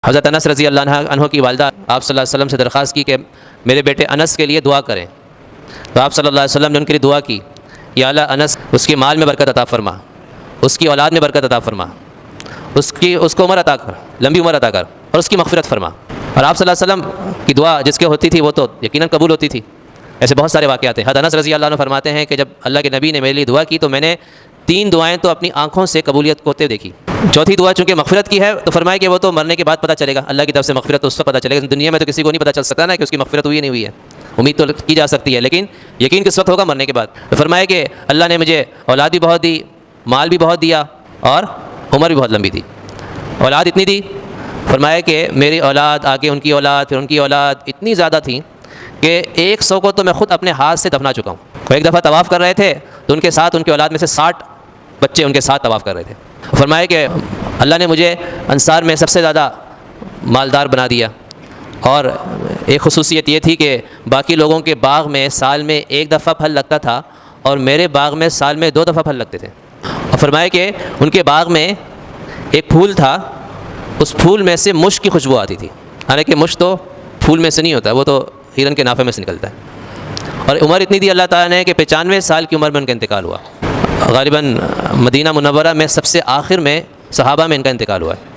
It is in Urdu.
حضرت انس رضی اللہ عنہ کی والدہ آپ صلی اللہ علیہ وسلم سے درخواست کی کہ میرے بیٹے انس کے لیے دعا کریں، تو آپ صلی اللہ علیہ وسلم نے ان کے لیے دعا کی، یا اللہ انس اس کے مال میں برکت عطا فرما، اس کی اولاد میں برکت عطا فرما، اس کو عمر عطا کر، لمبی عمر عطا کر، اور اس کی مغفرت فرما۔ اور آپ صلی اللہ علیہ وسلم کی دعا جس کے ہوتی تھی وہ تو یقیناً قبول ہوتی تھی۔ ایسے بہت سارے واقعات ہیں۔ حضرت انس رضی اللہ عنہ فرماتے ہیں کہ جب اللہ کے نبی نے میرے لیے دعا کی تو میں نے 3 دعائیں تو اپنی آنکھوں سے قبولیت ہوتے دیکھی۔ چوتھی دعا چونکہ مغفرت کی ہے تو فرمایا کہ وہ تو مرنے کے بعد پتہ چلے گا، اللہ کی طرف سے مغفرت تو اس وقت پتہ چلے گا، دنیا میں تو کسی کو نہیں پتہ چل سکتا نا کہ اس کی مغفرت ہوئی نہیں ہوئی ہے، امید تو کی جا سکتی ہے لیکن یقین کس وقت ہوگا؟ مرنے کے بعد۔ تو فرمایا کہ اللہ نے مجھے اولاد بھی بہت دی، مال بھی بہت دیا، اور عمر بھی بہت لمبی دی۔ اولاد اتنی دی، فرمایا کہ میری اولاد آگے ان کی اولاد پھر ان کی اولاد اتنی زیادہ تھیں کہ 100 کو تو میں خود اپنے ہاتھ سے دفنا چکا ہوں۔ وہ ایک دفعہ طواف کر رہے تھے تو ان کے ساتھ ان کی اولاد میں سے 60 بچے ان کے ساتھ طواف کر رہے تھے۔ فرمایا کہ اللہ نے مجھے انصار میں سب سے زیادہ مالدار بنا دیا، اور ایک خصوصیت یہ تھی کہ باقی لوگوں کے باغ میں سال میں 1 دفعہ پھل لگتا تھا اور میرے باغ میں سال میں 2 دفعہ پھل لگتے تھے۔ اور فرمایا کہ ان کے باغ میں ایک پھول تھا، اس پھول میں سے مشک کی خوشبو آتی تھی، حالانکہ مشک تو پھول میں سے نہیں ہوتا، وہ تو ہرن کے نافے میں سے نکلتا ہے۔ اور عمر اتنی دی اللہ تعالیٰ نے کہ 95 سال کی عمر میں ان کا انتقال ہوا۔ غالباً مدینہ منورہ میں سب سے آخر میں صحابہ میں ان کا انتقال ہوا ہے۔